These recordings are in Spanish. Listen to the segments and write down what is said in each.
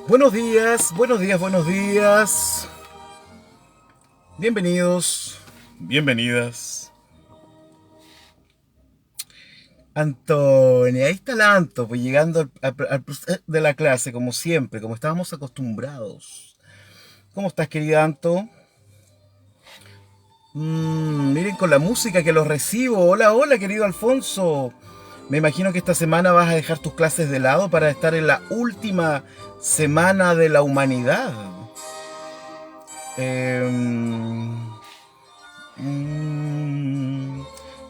Buenos días, buenos días, buenos días. Bienvenidos, bienvenidas. Antonia, ahí está la Anto, pues llegando al de la clase, como siempre, como estábamos acostumbrados. ¿Cómo estás, querida Anto? Miren con la música que los recibo. Hola, hola, querido Alfonso. Me imagino que esta semana vas a dejar tus clases de lado para estar en la última semana de la humanidad. Mm,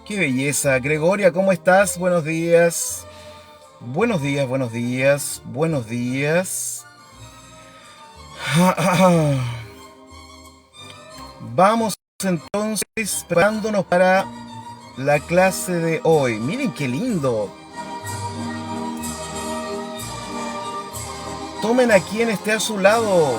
qué belleza. Gregoria, ¿cómo estás? Buenos días. Buenos días, buenos días, buenos días. Vamos entonces preparándonos para la clase de hoy. Miren qué lindo. Tomen a quien esté a su lado.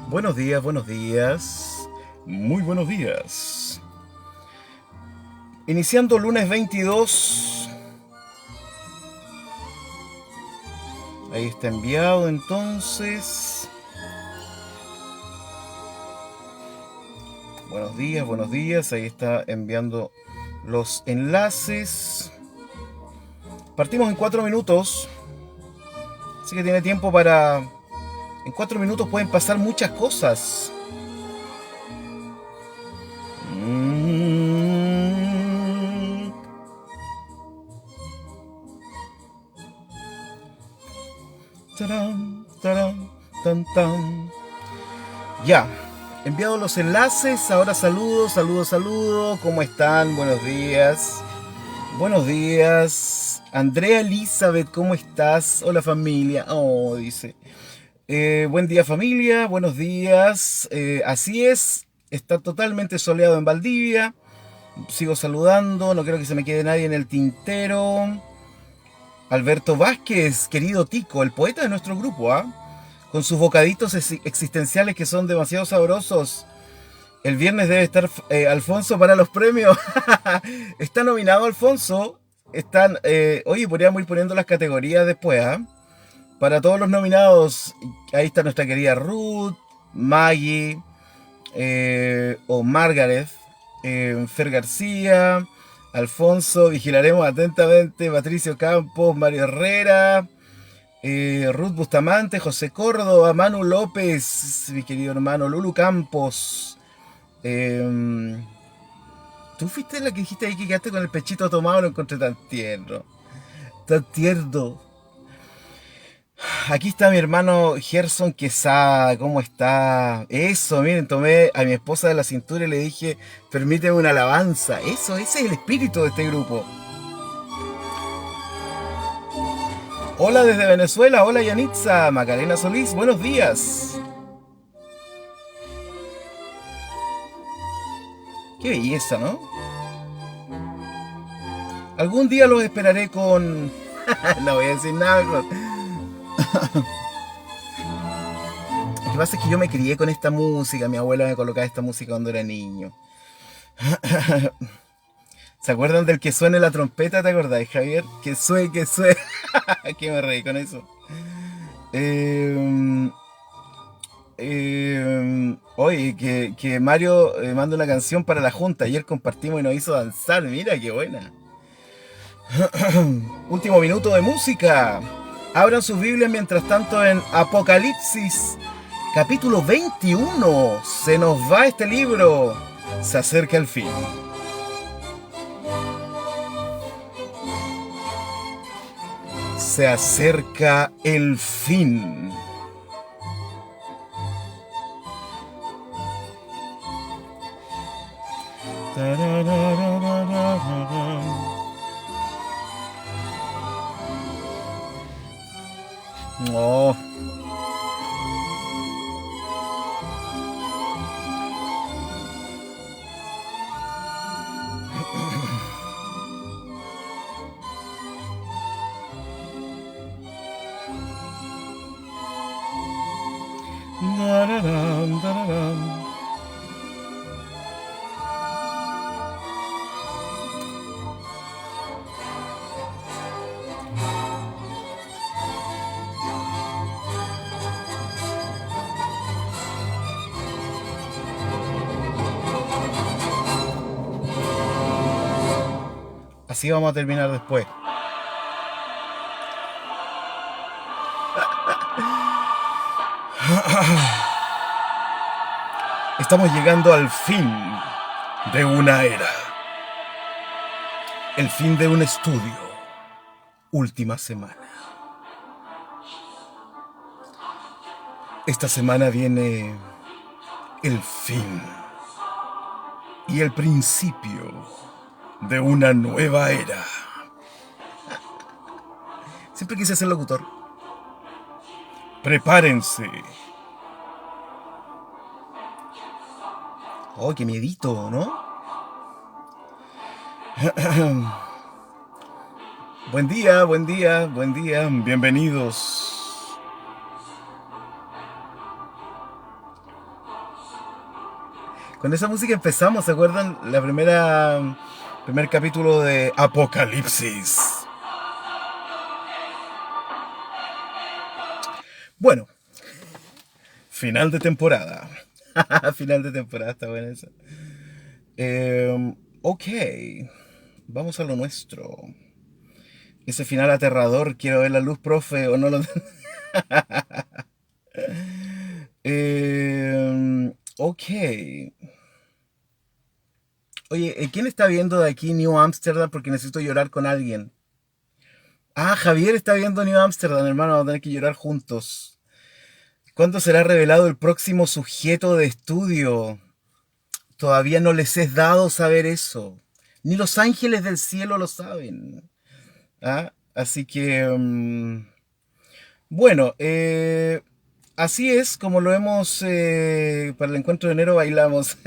Buenos días, buenos días. Muy buenos días. Iniciando lunes 22. Ahí está enviado entonces. Buenos días. Ahí está enviando los enlaces. Partimos en 4 minutos. Así que tiene tiempo para... En 4 minutos pueden pasar muchas cosas. Tarán, tarán, tan, tan. Ya, enviado los enlaces. Ahora saludos, saludos, saludos. ¿Cómo están? Buenos días. Buenos días. Andrea Elizabeth, ¿cómo estás? Hola familia. Oh, dice. Buen día familia, buenos días. Así es, está totalmente soleado en Valdivia. Sigo saludando, no creo que se me quede nadie en el tintero. Alberto Vázquez, querido Tico, el poeta de nuestro grupo, ¿ah? Con sus bocaditos existenciales que son demasiado sabrosos. El viernes debe estar Alfonso para los premios. Está nominado Alfonso. Están, oye, podríamos ir poniendo las categorías después, ¿ah? Para todos los nominados, ahí está nuestra querida Ruth, Maggie, o Margaret, Fer García, Alfonso, vigilaremos atentamente, Patricio Campos, Mario Herrera, Ruth Bustamante, José Córdoba, Manu López, mi querido hermano, Lulu Campos. Tú fuiste la que dijiste ahí que quedaste con el pechito tomado, lo encontré tan tierno. Tan tierno. Aquí está mi hermano Gerson Quesada, ¿cómo está? Eso, miren, tomé a mi esposa de la cintura y le dije, permíteme una alabanza. Eso, ese es el espíritu de este grupo. Hola desde Venezuela, hola Yanitza, Macarena Solís, buenos días. Qué belleza, ¿no? Algún día los esperaré con... no voy a decir nada. Lo que pasa es que yo me crié con esta música, mi abuela me colocaba esta música cuando era niño. ¿Se acuerdan del que suene la trompeta? ¿Te acordás, Javier? Que suene, que suene. Que me reí con eso. Oye, que Mario manda una canción para la junta. Ayer compartimos y nos hizo danzar. Mira qué buena. Último minuto de música. Abran sus Biblias mientras tanto en Apocalipsis, capítulo 21. Se nos va este libro. Se acerca el fin. Se acerca el fin. Oh. Así vamos a terminar después. Estamos llegando al fin de una era. El fin de un estudio. Última semana. Esta semana viene el fin y el principio de una nueva era. Siempre quise ser locutor. Prepárense. Oh, qué miedito, ¿no? Buen día, buen día, buen día. Bienvenidos. Con esa música empezamos, ¿se acuerdan? Primer capítulo de Apocalipsis. Bueno, final de temporada. Final de temporada, está buena esa. Ok, vamos a lo nuestro. Ese final aterrador, quiero ver la luz, profe, o no lo... Ok. Oye, ¿quién está viendo de aquí New Amsterdam? Porque necesito llorar con alguien. Ah, Javier está viendo New Amsterdam, hermano, vamos a tener que llorar juntos. ¿Cuándo será revelado el próximo sujeto de estudio? Todavía no les es dado saber eso. Ni los ángeles del cielo lo saben. ¿Ah? Así que, bueno, así es como lo hemos, para el encuentro de enero bailamos.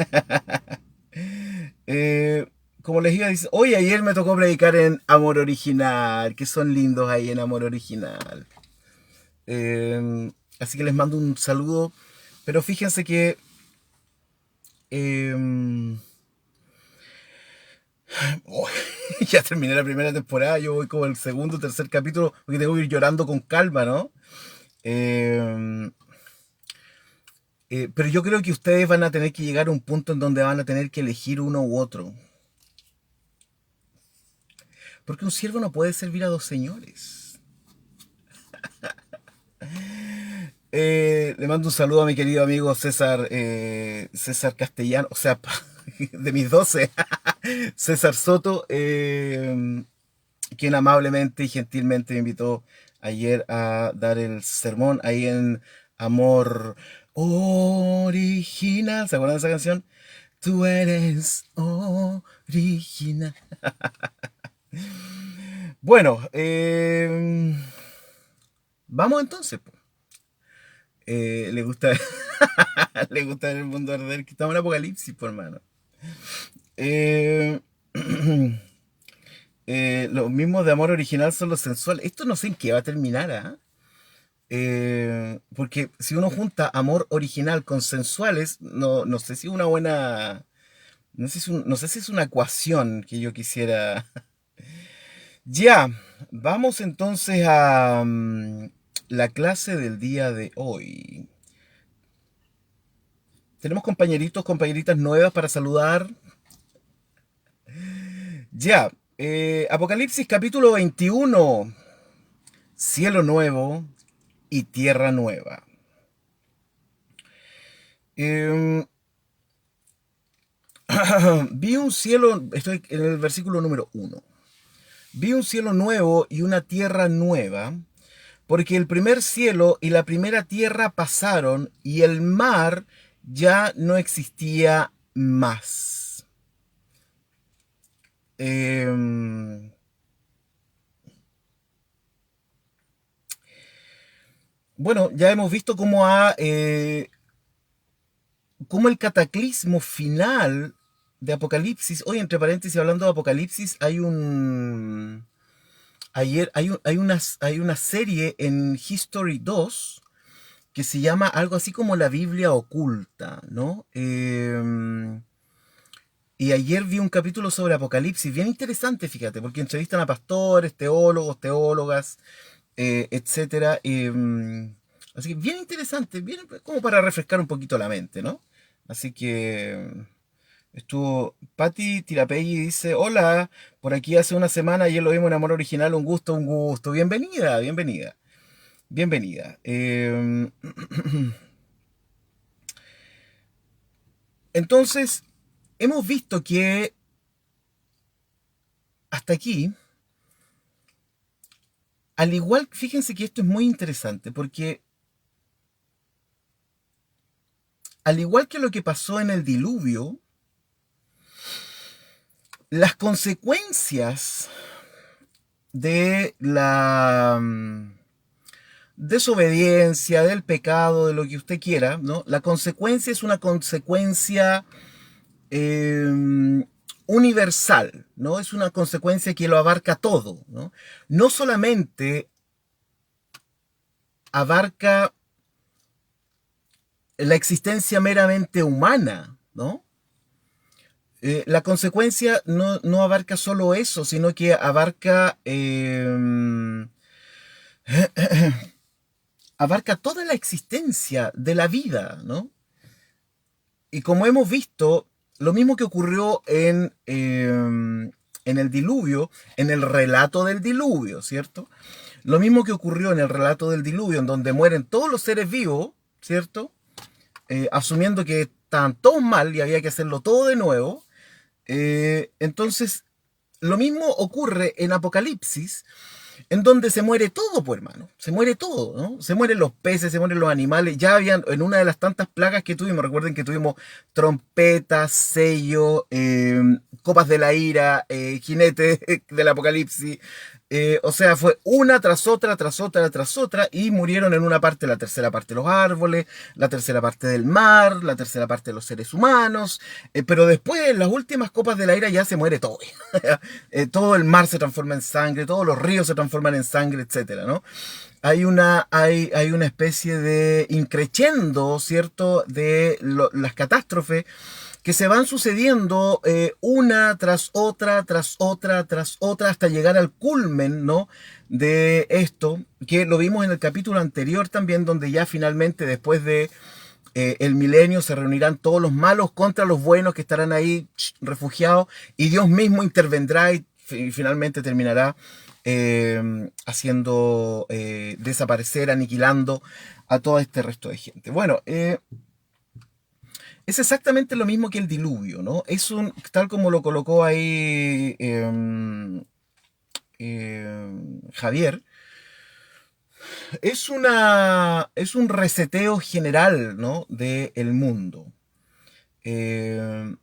Eh, como les iba a decir, hoy ayer me tocó predicar en Amor Original, que son lindos ahí en Amor Original. Así que les mando un saludo, pero fíjense que oh, ya terminé la primera temporada, yo voy como el segundo, tercer capítulo, porque tengo que ir llorando con calma, ¿no? Eh, pero yo creo que ustedes van a tener que llegar a un punto en donde van a tener que elegir uno u otro. Porque un siervo no puede servir a dos señores. Le mando un saludo a mi querido amigo César, César Castellano, o sea, de mis 12, César Soto, quien amablemente y gentilmente me invitó ayer a dar el sermón ahí en Amor Original. ¿Se acuerdan de esa canción? Tú eres original. Bueno, vamos entonces. Le gusta, le gusta el mundo arder, que estamos en apocalipsis, por hermano. Eh, los mismos de amor original son los sensuales. Esto no sé en qué va a terminar, ¿ah? Porque si uno junta amor original con sensuales, no sé si es una buena. No sé si es una ecuación que yo quisiera. Ya, vamos entonces a la clase del día de hoy. Tenemos compañeritos, compañeritas nuevas para saludar. Ya, Apocalipsis capítulo 21. Cielo nuevo y tierra nueva. Em, Vi un cielo, estoy en el versículo número 1. Vi un cielo nuevo y una tierra nueva, porque el primer cielo y la primera tierra pasaron y el mar ya no existía más. Bueno, ya hemos visto cómo el cataclismo final de Apocalipsis, hoy entre paréntesis hablando de Apocalipsis, hay una serie en History 2 que se llama algo así como la Biblia oculta, ¿no? Y ayer vi un capítulo sobre Apocalipsis, bien interesante, fíjate, porque entrevistan a pastores, teólogos, teólogas, etcétera. Así que bien interesante, bien como para refrescar un poquito la mente, ¿no? Así que Estuvo Patti Tirapegui dice, hola, por aquí hace una semana, ayer lo vimos en Amor Original, un gusto, un gusto. Bienvenida, bienvenida, bienvenida. Entonces, hemos visto que hasta aquí, al igual, fíjense que esto es muy interesante, porque al igual que lo que pasó en el diluvio, las consecuencias de la desobediencia, del pecado, de lo que usted quiera, ¿no? La consecuencia es una consecuencia universal, ¿no? Es una consecuencia que lo abarca todo, ¿no? No solamente abarca la existencia meramente humana, ¿no? La consecuencia no abarca solo eso, sino que abarca, abarca toda la existencia de la vida, ¿no? Y como hemos visto, lo mismo que ocurrió en el diluvio, en el relato del diluvio, ¿cierto? Lo mismo que ocurrió en el relato del diluvio, en donde mueren todos los seres vivos, ¿cierto? Asumiendo que estaban todos mal y había que hacerlo todo de nuevo. Entonces, lo mismo ocurre en Apocalipsis, en donde se muere todo, pues hermano, se muere todo, ¿no? Se mueren los peces, se mueren los animales, ya habían, en una de las tantas plagas que tuvimos, recuerden que tuvimos trompetas, sello, copas de la ira, jinetes del apocalipsis, o sea, fue una tras otra, tras otra, tras otra, y murieron en una parte, la tercera parte de los árboles, la tercera parte del mar, la tercera parte de los seres humanos, pero después en las últimas copas de la ira ya se muere todo. Todo el mar se transforma en sangre, todos los ríos se transforman en sangre, etcétera, ¿no? Hay una especie de increchendo, ¿cierto?, de las catástrofes que se van sucediendo una tras otra, tras otra, tras otra, hasta llegar al culmen, ¿no?, de esto, que lo vimos en el capítulo anterior también, donde ya finalmente después de el milenio se reunirán todos los malos contra los buenos que estarán ahí refugiados, y Dios mismo intervendrá y finalmente terminará haciendo desaparecer, aniquilando a todo este resto de gente. Bueno, es exactamente lo mismo que el diluvio, ¿no? Es un, tal como lo colocó ahí Javier, es un reseteo general, ¿no?, del mundo. Eh,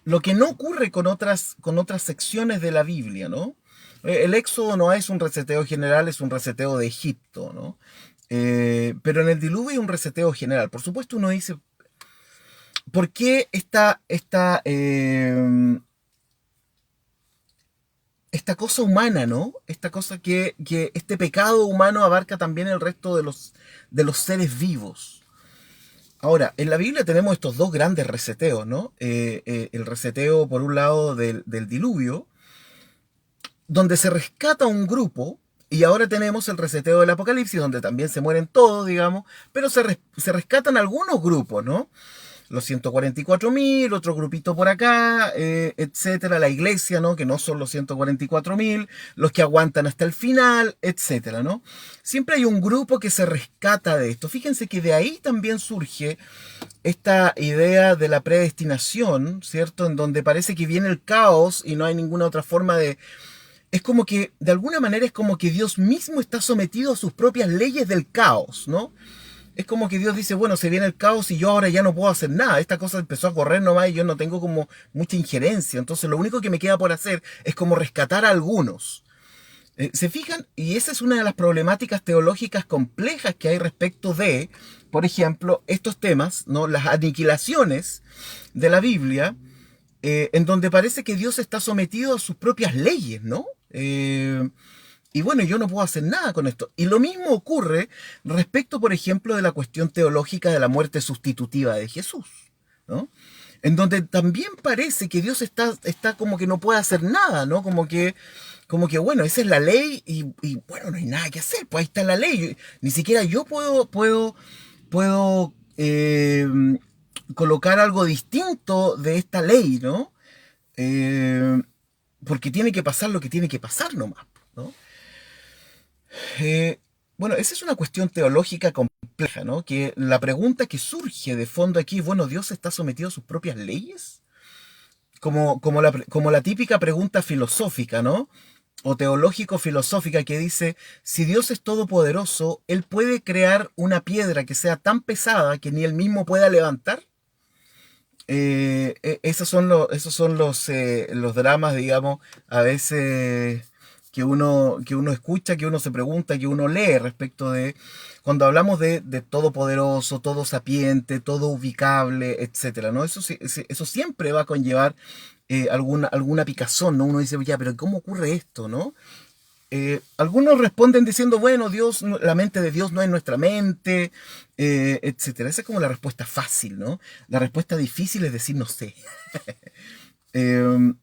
lo que no ocurre con otras secciones de la Biblia, ¿no? El Éxodo no es un reseteo general, es un reseteo de Egipto, ¿no? Pero en el diluvio hay un reseteo general. Por supuesto, uno dice, ¿por qué esta cosa humana, ¿no? Esta cosa que este pecado humano abarca también el resto de los seres vivos. Ahora, en la Biblia tenemos estos dos grandes reseteos, ¿no? El reseteo, por un lado, del diluvio, donde se rescata un grupo, y ahora tenemos el reseteo del Apocalipsis, donde también se mueren todos, digamos, pero se rescatan algunos grupos, ¿no? Los 144.000, otro grupito por acá, etcétera, la iglesia, ¿no?, que no son los 144.000, los que aguantan hasta el final, etcétera, ¿no? Siempre hay un grupo que se rescata de esto. Fíjense que de ahí también surge esta idea de la predestinación, ¿cierto? En donde parece que viene el caos y no hay ninguna otra forma de... Es como que, de alguna manera, es como que Dios mismo está sometido a sus propias leyes del caos, ¿no? Es como que Dios dice, bueno, se viene el caos y yo ahora ya no puedo hacer nada. Esta cosa empezó a correr nomás y yo no tengo como mucha injerencia. Entonces lo único que me queda por hacer es como rescatar a algunos. ¿Se fijan? Y esa es una de las problemáticas teológicas complejas que hay respecto de, por ejemplo, estos temas, ¿no? Las aniquilaciones de la Biblia, en donde parece que Dios está sometido a sus propias leyes, ¿no? Y bueno, yo no puedo hacer nada con esto. Y lo mismo ocurre respecto, por ejemplo, de la cuestión teológica de la muerte sustitutiva de Jesús, ¿no? En donde también parece que Dios está como que no puede hacer nada, ¿no? Bueno, esa es la ley y bueno, no hay nada que hacer, pues ahí está la ley. Ni siquiera yo puedo colocar algo distinto de esta ley, ¿no? Porque tiene que pasar lo que tiene que pasar nomás, ¿no? Eh, bueno, esa es una cuestión teológica compleja, ¿no? Que la pregunta que surge de fondo aquí, bueno, ¿Dios está sometido a sus propias leyes? Como la típica pregunta filosófica, ¿no? O teológico-filosófica que dice, si Dios es todopoderoso, ¿Él puede crear una piedra que sea tan pesada que ni Él mismo pueda levantar? Esos son los dramas, digamos, a veces que uno escucha, que uno se pregunta, que uno lee respecto de cuando hablamos de todopoderoso, todo sapiente, todo ubicable, etcétera, ¿no? Eso siempre va a conllevar alguna picazón, ¿no? Uno dice, ya, pero ¿cómo ocurre esto, no? Algunos responden diciendo, bueno, la mente de Dios no es nuestra mente, etcétera. Esa es como la respuesta fácil, ¿no? La respuesta difícil es decir, no sé. Eh,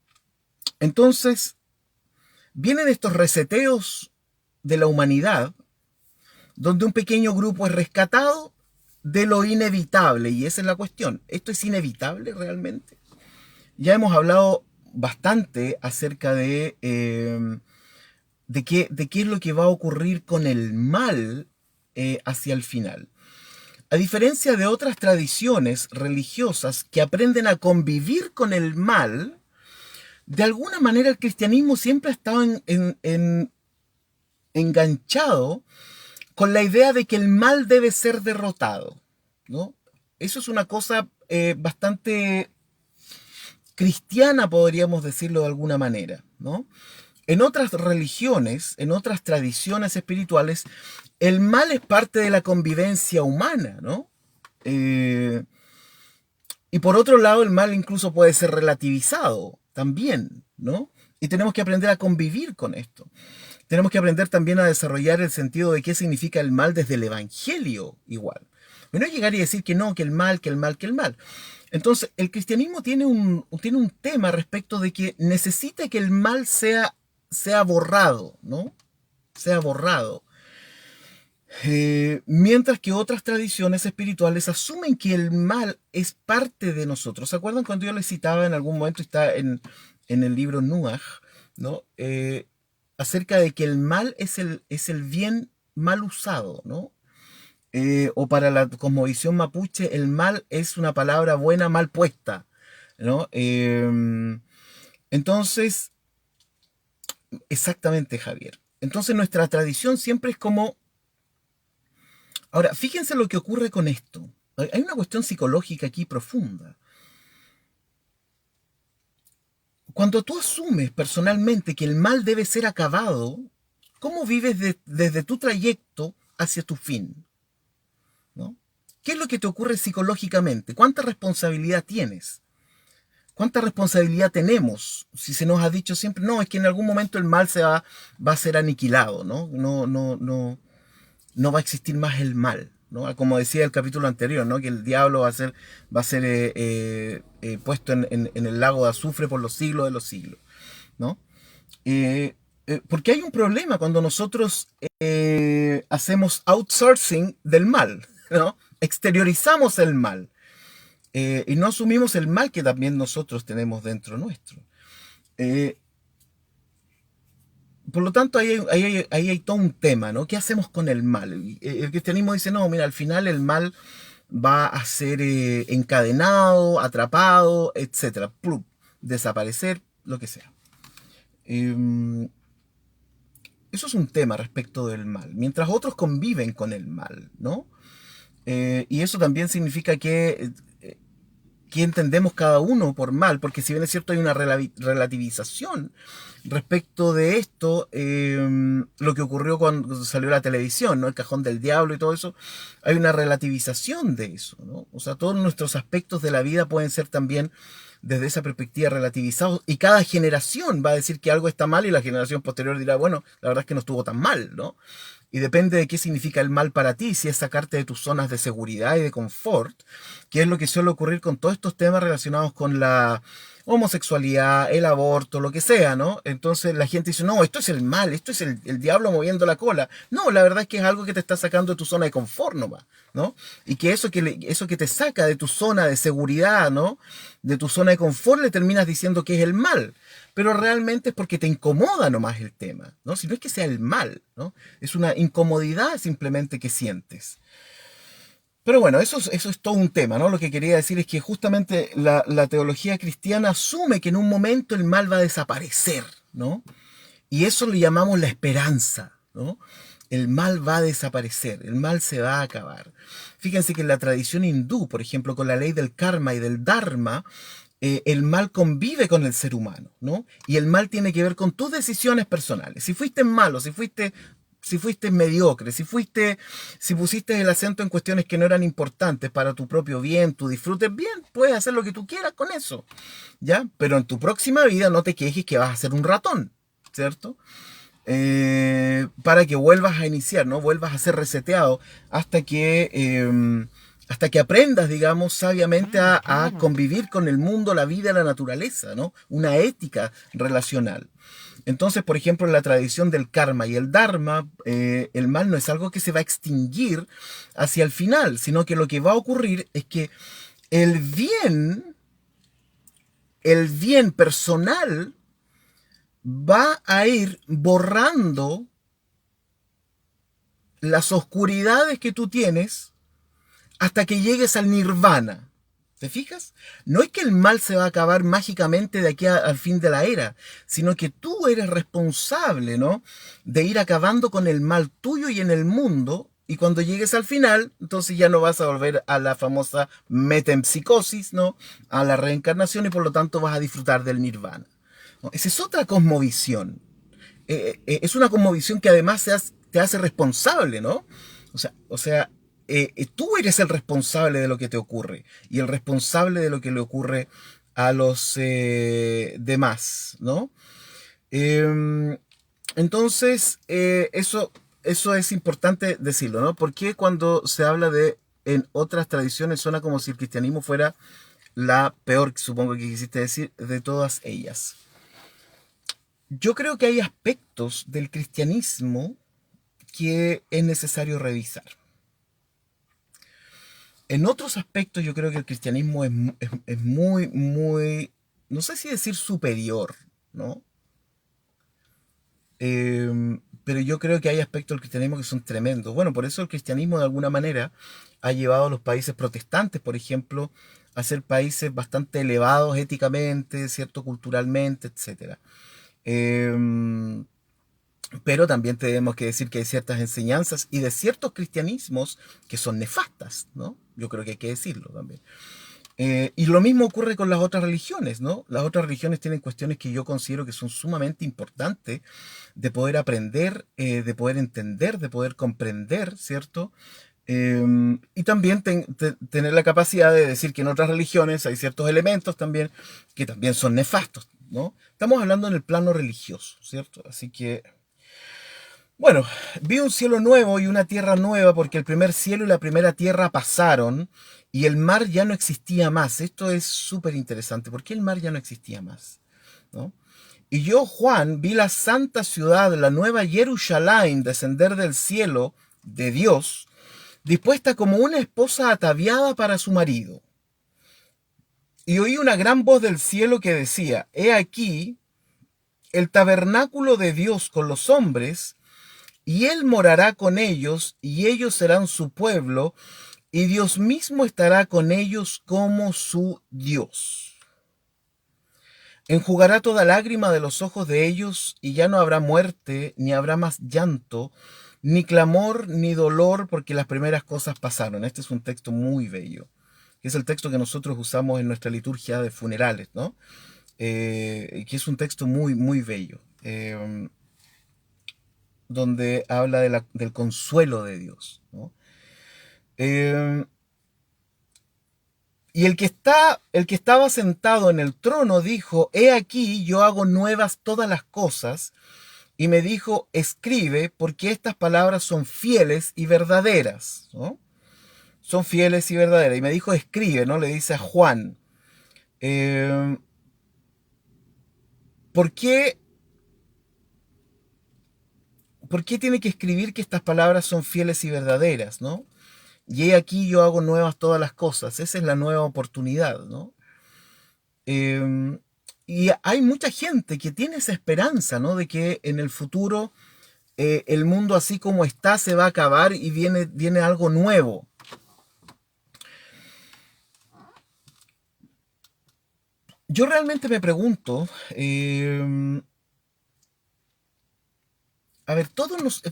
entonces, vienen estos reseteos de la humanidad, donde un pequeño grupo es rescatado de lo inevitable, y esa es la cuestión. ¿Esto es inevitable realmente? Ya hemos hablado bastante acerca de qué es lo que va a ocurrir con el mal hacia el final. A diferencia de otras tradiciones religiosas que aprenden a convivir con el mal, de alguna manera el cristianismo siempre ha estado enganchado con la idea de que el mal debe ser derrotado, ¿no? Eso es una cosa bastante cristiana, podríamos decirlo de alguna manera, ¿no? En otras religiones, en otras tradiciones espirituales, el mal es parte de la convivencia humana, ¿no? Eh, y por otro lado, el mal incluso puede ser relativizado también, ¿no? Y tenemos que aprender a convivir con esto. Tenemos que aprender también a desarrollar el sentido de qué significa el mal desde el Evangelio igual. Y no llegar y decir que no, que el mal, que el mal, que el mal. Entonces, el cristianismo tiene un tema respecto de que necesita que el mal sea borrado, ¿no? Sea borrado. Mientras que otras tradiciones espirituales asumen que el mal es parte de nosotros. ¿Se acuerdan cuando yo les citaba en algún momento, está en el libro Nuach, ¿no? Acerca de que el mal es el bien mal usado, ¿no? O para la cosmovisión mapuche, el mal es una palabra buena mal puesta, ¿no? Entonces, exactamente, Javier. Entonces nuestra tradición siempre es como... Ahora, fíjense lo que ocurre con esto. Hay una cuestión psicológica aquí profunda. Cuando tú asumes personalmente que el mal debe ser acabado, ¿cómo vives desde tu trayecto hacia tu fin? ¿No? ¿Qué es lo que te ocurre psicológicamente? ¿Cuánta responsabilidad tienes? ¿Cuánta responsabilidad tenemos? Si se nos ha dicho siempre, no, es que en algún momento el mal va a ser aniquilado, ¿no? No va a existir más el mal, ¿no? Como decía el capítulo anterior, ¿no? Que el diablo va a ser puesto en el lago de azufre por los siglos de los siglos, ¿no? Porque hay un problema cuando nosotros hacemos outsourcing del mal, ¿no? Exteriorizamos el mal y no asumimos el mal que también nosotros tenemos dentro nuestro. Por lo tanto, ahí hay todo un tema, ¿no? ¿Qué hacemos con el mal? El cristianismo dice, no, mira, al final el mal va a ser encadenado, atrapado, etcétera, ¡plup! Desaparecer, lo que sea. Eso es un tema respecto del mal, mientras otros conviven con el mal, ¿no? Y eso también significa que entendemos cada uno por mal, porque si bien es cierto hay una relativización respecto de esto, lo que ocurrió cuando salió la televisión, ¿no? El cajón del diablo y todo eso, hay una relativización de eso, ¿no? O sea, todos nuestros aspectos de la vida pueden ser también desde esa perspectiva relativizados, y cada generación va a decir que algo está mal y la generación posterior dirá, bueno, la verdad es que no estuvo tan mal, ¿no? Y depende de qué significa el mal para ti, si es sacarte de tus zonas de seguridad y de confort, que es lo que suele ocurrir con todos estos temas relacionados con la homosexualidad, el aborto, lo que sea, ¿no? Entonces la gente dice, no, esto es el mal, esto es el diablo moviendo la cola. No, la verdad es que es algo que te está sacando de tu zona de confort nomás, ¿no? Y que eso que te saca de tu zona de seguridad, ¿no? De tu zona de confort le terminas diciendo que es el mal. Pero realmente es porque te incomoda nomás el tema, ¿no? Si no es que sea el mal, ¿no? Es una incomodidad simplemente que sientes. Pero bueno, eso es todo un tema, ¿no? Lo que quería decir es que justamente la teología cristiana asume que en un momento el mal va a desaparecer, ¿no? Y eso le llamamos la esperanza, ¿no? El mal va a desaparecer, el mal se va a acabar. Fíjense que en la tradición hindú, por ejemplo, con la ley del karma y del dharma, el mal convive con el ser humano, ¿no? Y el mal tiene que ver con tus decisiones personales. Si fuiste malo, si fuiste mediocre, si pusiste el acento en cuestiones que no eran importantes para tu propio bien, tu disfrute, bien, puedes hacer lo que tú quieras con eso, ¿ya? Pero en tu próxima vida no te quejes que vas a ser un ratón, ¿cierto? Para que vuelvas a iniciar, ¿no? Vuelvas a ser reseteado hasta que aprendas, digamos, sabiamente a convivir con el mundo, la vida, la naturaleza, ¿no? Una ética relacional. Entonces, por ejemplo, en la tradición del karma y el dharma, el mal no es algo que se va a extinguir hacia el final, sino que lo que va a ocurrir es que el bien, el bien personal va a ir borrando las oscuridades que tú tienes hasta que llegues al nirvana. ¿Te fijas? No es que el mal se va a acabar mágicamente de aquí al fin de la era, sino que tú eres responsable, ¿no? De ir acabando con el mal tuyo y en el mundo, y cuando llegues al final, entonces ya no vas a volver a la famosa metempsicosis, ¿no? A la reencarnación y por lo tanto vas a disfrutar del nirvana, ¿no? Esa es otra cosmovisión. Es una cosmovisión que además te hace responsable, ¿no? Tú eres el responsable de lo que te ocurre y el responsable de lo que le ocurre a los demás, ¿no? Eh, entonces, eso es importante decirlo, ¿no? Porque cuando se habla en otras tradiciones suena como si el cristianismo fuera la peor, supongo que quisiste decir, de todas ellas. Yo creo que hay aspectos del cristianismo que es necesario revisar. En otros aspectos yo creo que el cristianismo es muy, muy, no sé si decir superior, ¿no? Pero yo creo que hay aspectos del cristianismo que son tremendos. Bueno, por eso el cristianismo de alguna manera ha llevado a los países protestantes, por ejemplo, a ser países bastante elevados éticamente, cierto, culturalmente, etcétera. Eh, pero también tenemos que decir que hay ciertas enseñanzas y de ciertos cristianismos que son nefastas, ¿no? Yo creo que hay que decirlo también. Y lo mismo ocurre con las otras religiones, ¿no? Las otras religiones tienen cuestiones que yo considero que son sumamente importantes de poder aprender, de poder entender, de poder comprender, ¿cierto? Y también tener la capacidad de decir que en otras religiones hay ciertos elementos también que también son nefastos, ¿no? Estamos hablando en el plano religioso, ¿cierto? Así que bueno, vi un cielo nuevo y una tierra nueva porque el primer cielo y la primera tierra pasaron y el mar ya no existía más. Esto es súper interesante. ¿Por qué el mar ya no existía más? ¿No? Y yo, Juan, vi la santa ciudad, la nueva Jerusalén, descender del cielo de Dios, dispuesta como una esposa ataviada para su marido. Y oí una gran voz del cielo que decía, he aquí el tabernáculo de Dios con los hombres, y él morará con ellos, y ellos serán su pueblo, y Dios mismo estará con ellos como su Dios. Enjugará toda lágrima de los ojos de ellos, y ya no habrá muerte, ni habrá más llanto, ni clamor, ni dolor, porque las primeras cosas pasaron. Este es un texto muy bello, que es el texto que nosotros usamos en nuestra liturgia de funerales, ¿no? Que es un texto muy, muy bello. Donde habla del consuelo de Dios, ¿no? Eh, y el que estaba sentado en el trono dijo, he aquí yo hago nuevas todas las cosas, y me dijo, escribe, porque estas palabras son fieles y verdaderas, ¿no? Son fieles y verdaderas. Y me dijo, escribe, ¿no? Le dice a Juan. Eh, ¿Por qué, ¿por qué tiene que escribir que estas palabras son fieles y verdaderas, ¿no? Y he aquí yo hago nuevas todas las cosas. Esa es la nueva oportunidad, ¿no? Eh, y hay mucha gente que tiene esa esperanza, ¿no? De que en el futuro el mundo así como está se va a acabar y viene algo nuevo. Yo realmente me pregunto, a ver,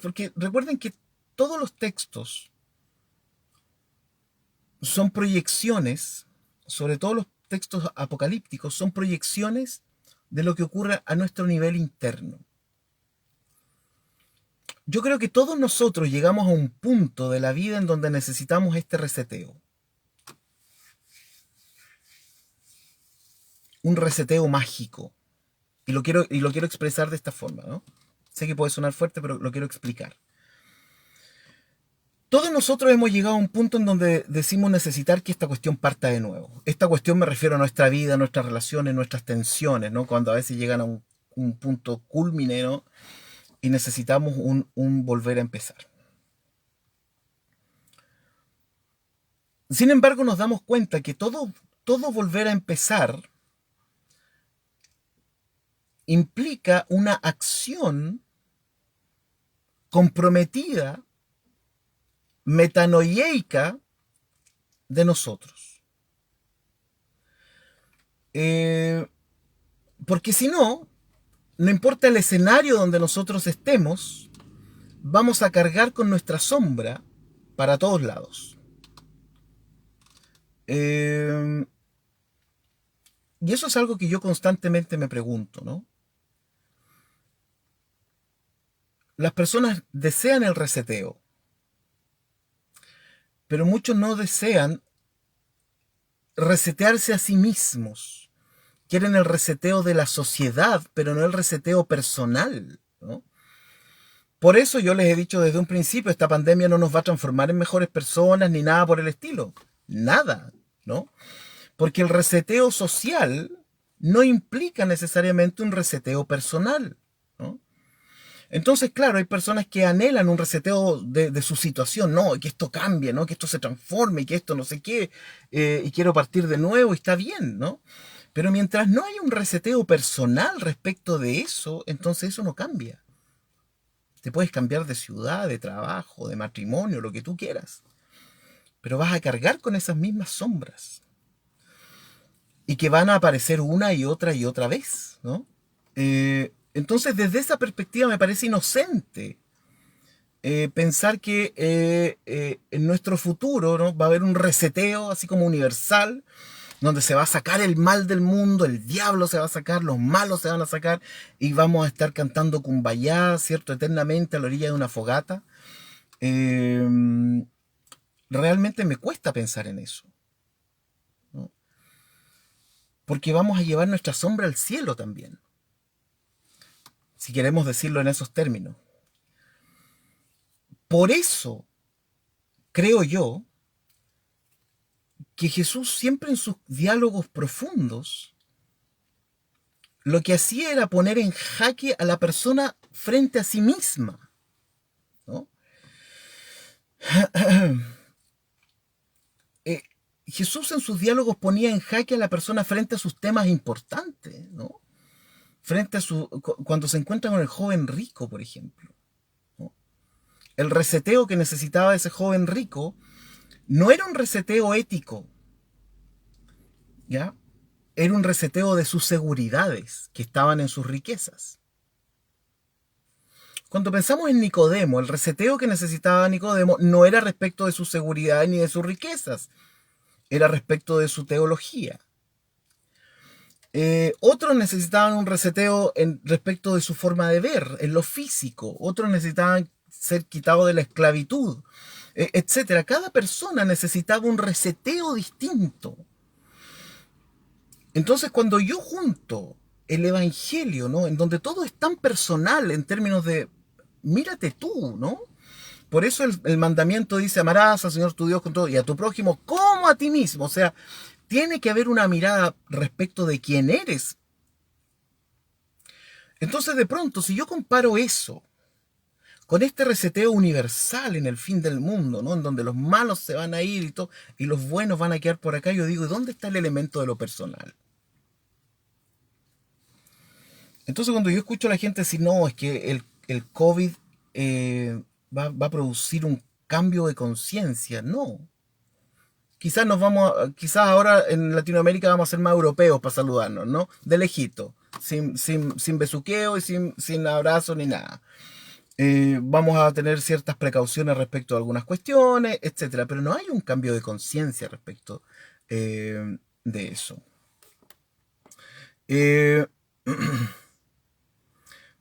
porque recuerden que todos los textos son proyecciones, sobre todo los textos apocalípticos, son proyecciones de lo que ocurre a nuestro nivel interno. Yo creo que todos nosotros llegamos a un punto de la vida en donde necesitamos este reseteo. Un reseteo mágico. Y lo quiero expresar de esta forma, ¿no? Sé que puede sonar fuerte, pero lo quiero explicar. Todos nosotros hemos llegado a un punto en donde decimos necesitar que esta cuestión parta de nuevo. Esta cuestión me refiero a nuestra vida, a nuestras relaciones, nuestras tensiones, ¿no? Cuando a veces llegan a un punto culmine, ¿no? Y necesitamos un volver a empezar. Sin embargo, nos damos cuenta que todo volver a empezar implica una acción comprometida, metanoieica de nosotros. Porque si no, no importa el escenario donde nosotros estemos, vamos a cargar con nuestra sombra para todos lados. Y eso es algo que yo constantemente me pregunto, ¿no? Las personas desean el reseteo, pero muchos no desean resetearse a sí mismos. Quieren el reseteo de la sociedad, pero no el reseteo personal, ¿no? Por eso yo les he dicho desde un principio, esta pandemia no nos va a transformar en mejores personas ni nada por el estilo. Nada, ¿no? Porque el reseteo social no implica necesariamente un reseteo personal, ¿no? Entonces, claro, hay personas que anhelan un reseteo de su situación, ¿no? Que esto cambie, ¿no? Que esto se transforme, que esto no sé qué, y quiero partir de nuevo, y está bien, ¿no? Pero mientras no haya un reseteo personal respecto de eso, entonces eso no cambia. Te puedes cambiar de ciudad, de trabajo, de matrimonio, lo que tú quieras, pero vas a cargar con esas mismas sombras y que van a aparecer una y otra vez, ¿no? Entonces, desde esa perspectiva me parece inocente pensar que en nuestro futuro, ¿no? Va a haber un reseteo así como universal, donde se va a sacar el mal del mundo, el diablo se va a sacar, los malos se van a sacar y vamos a estar cantando Cumbayá, ¿cierto? Eternamente a la orilla de una fogata. Realmente me cuesta pensar en eso, ¿no? Porque vamos a llevar nuestra sombra al cielo también, si queremos decirlo en esos términos. Por eso creo yo que Jesús siempre en sus diálogos profundos lo que hacía era poner en jaque a la persona frente a sí misma, ¿no? Jesús en sus diálogos ponía en jaque a la persona frente a sus temas importantes, ¿no? Frente a cuando se encuentra con el joven rico, por ejemplo, ¿no? El reseteo que necesitaba ese joven rico no era un reseteo ético, ¿ya? Era un reseteo de sus seguridades que estaban en sus riquezas. Cuando pensamos en Nicodemo, el reseteo que necesitaba Nicodemo no era respecto de su seguridad ni de sus riquezas, era respecto de su teología. Otros necesitaban un reseteo respecto de su forma de ver, en lo físico. Otros necesitaban ser quitados de la esclavitud, etc. Cada persona necesitaba un reseteo distinto. Entonces, cuando yo junto el Evangelio, ¿no? En donde todo es tan personal en términos de, mírate tú, ¿no? Por eso el mandamiento dice, amarás al Señor tu Dios con todo y a tu prójimo como a ti mismo. O sea, tiene que haber una mirada respecto de quién eres. Entonces, de pronto, si yo comparo eso con este reseteo universal en el fin del mundo, ¿no? En donde los malos se van a ir y todo, y los buenos van a quedar por acá, yo digo, ¿dónde está el elemento de lo personal? Entonces, cuando yo escucho a la gente decir, no, es que el COVID va a producir un cambio de conciencia, no. Quizás quizás ahora en Latinoamérica vamos a ser más europeos para saludarnos, ¿no? De lejito, sin besuqueo y sin abrazo ni nada. Vamos a tener ciertas precauciones respecto a algunas cuestiones, etcétera, pero no hay un cambio de conciencia respecto de eso. Eh,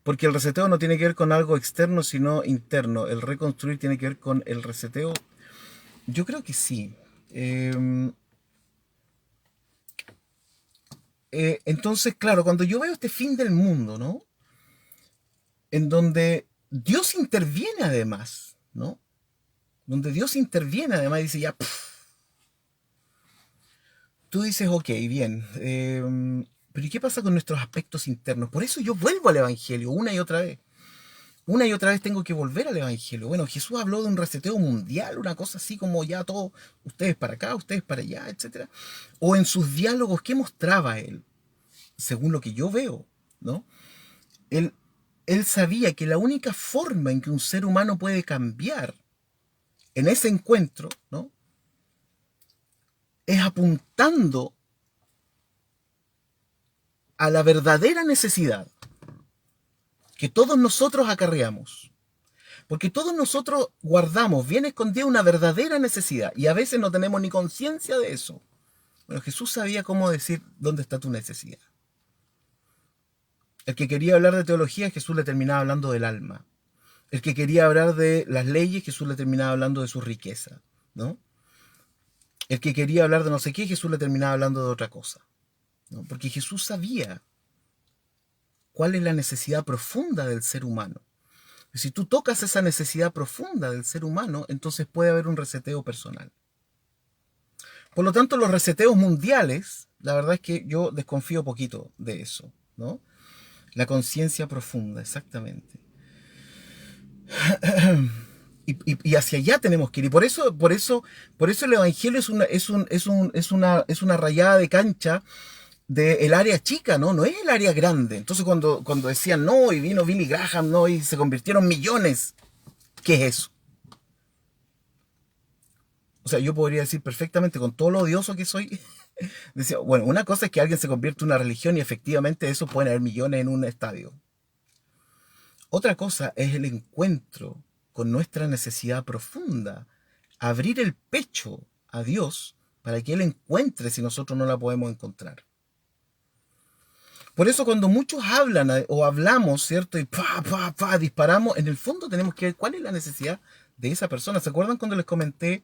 porque el reseteo no tiene que ver con algo externo, sino interno. El reconstruir tiene que ver con el reseteo. Yo creo que sí. Entonces, claro, cuando yo veo este fin del mundo, ¿no? En donde Dios interviene además, ¿no? Donde Dios interviene además y dice, ya, tú dices, ok, bien, pero ¿y qué pasa con nuestros aspectos internos? Por eso yo vuelvo al Evangelio una y otra vez. Una y otra vez tengo que volver al Evangelio. Bueno, Jesús habló de un reseteo mundial, una cosa así como ya todo, ustedes para acá, ustedes para allá, etcétera. O en sus diálogos, ¿qué mostraba él? Según lo que yo veo, ¿no? Él, él sabía que la única forma en que un ser humano puede cambiar en ese encuentro, ¿no? Es apuntando a la verdadera necesidad que todos nosotros acarreamos. Porque todos nosotros guardamos bien escondida una verdadera necesidad y a veces no tenemos ni conciencia de eso. Bueno, Jesús sabía cómo decir dónde está tu necesidad. El que quería hablar de teología, Jesús le terminaba hablando del alma. El que quería hablar de las leyes, Jesús le terminaba hablando de su riqueza, ¿no? El que quería hablar de no sé qué, Jesús le terminaba hablando de otra cosa, ¿no? Porque Jesús sabía cuál es la necesidad profunda del ser humano. Y si tú tocas esa necesidad profunda del ser humano, entonces puede haber un reseteo personal. Por lo tanto, los reseteos mundiales, la verdad es que yo desconfío poquito de eso, ¿no? La conciencia profunda, exactamente. Y hacia allá tenemos que ir. Y por eso el Evangelio es una rayada de cancha del área chica, ¿no? No es el área grande. Entonces cuando decían, no, y vino Billy Graham, ¿no? Y se convirtieron millones, ¿qué es eso? O sea, yo podría decir perfectamente, con todo lo odioso que soy, decía, bueno, una cosa es que alguien se convierte en una religión y efectivamente eso pueden haber millones en un estadio. Otra cosa es el encuentro con nuestra necesidad profunda, abrir el pecho a Dios para que Él encuentre si nosotros no la podemos encontrar. Por eso cuando muchos hablan o hablamos, ¿cierto? Y disparamos, en el fondo tenemos que ver cuál es la necesidad de esa persona. ¿Se acuerdan cuando les comenté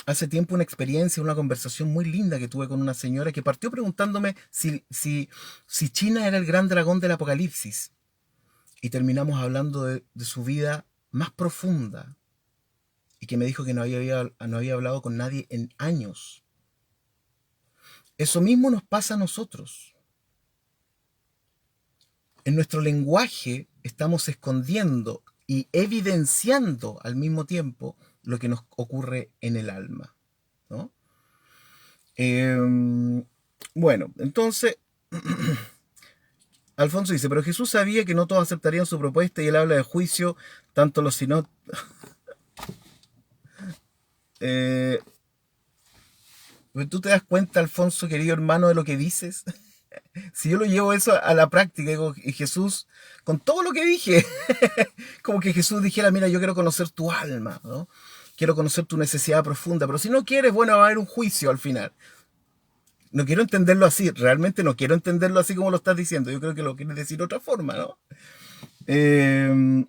hace tiempo una experiencia, una conversación muy linda que tuve con una señora que partió preguntándome si China era el gran dragón del apocalipsis? Y terminamos hablando de su vida más profunda y que me dijo que no había hablado con nadie en años. Eso mismo nos pasa a nosotros. En nuestro lenguaje estamos escondiendo y evidenciando al mismo tiempo lo que nos ocurre en el alma, ¿no? Bueno, entonces Alfonso dice, pero Jesús sabía que no todos aceptarían su propuesta y él habla de juicio, tanto los sinod... Eh, ¿Tú te das cuenta, Alfonso, querido hermano, de lo que dices? Si yo lo llevo eso a la práctica, digo, y Jesús, con todo lo que dije, como que Jesús dijera, mira, yo quiero conocer tu alma, ¿no? Quiero conocer tu necesidad profunda, pero si no quieres, bueno, va a haber un juicio al final. No quiero entenderlo así, realmente no quiero entenderlo así como lo estás diciendo, yo creo que lo quieres decir de otra forma, ¿no? Eh,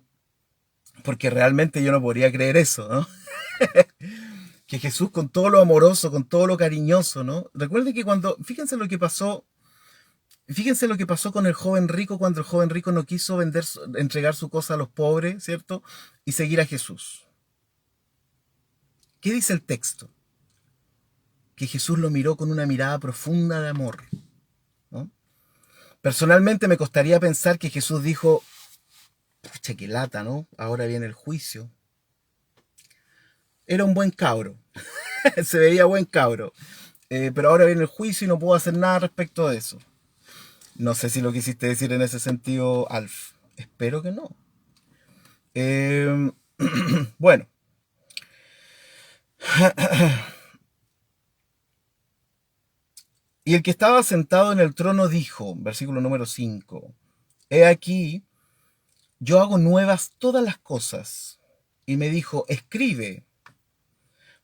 porque realmente yo no podría creer eso, ¿no? Que Jesús con todo lo amoroso, con todo lo cariñoso, ¿no? Recuerden que fíjense lo que pasó con el joven rico cuando el joven rico no quiso entregar su cosa a los pobres, ¿cierto? Y seguir a Jesús. ¿Qué dice el texto? Que Jesús lo miró con una mirada profunda de amor, ¿no? Personalmente me costaría pensar que Jesús dijo, pucha, qué lata, ¿no? Ahora viene el juicio. Era un buen cabro, se veía buen cabro, pero ahora viene el juicio y no puedo hacer nada respecto de eso. No sé si lo quisiste decir en ese sentido, Alf. Espero que no. Eh, bueno, y el que estaba sentado en el trono dijo, versículo número 5, he aquí, yo hago nuevas todas las cosas. Y me dijo, escribe,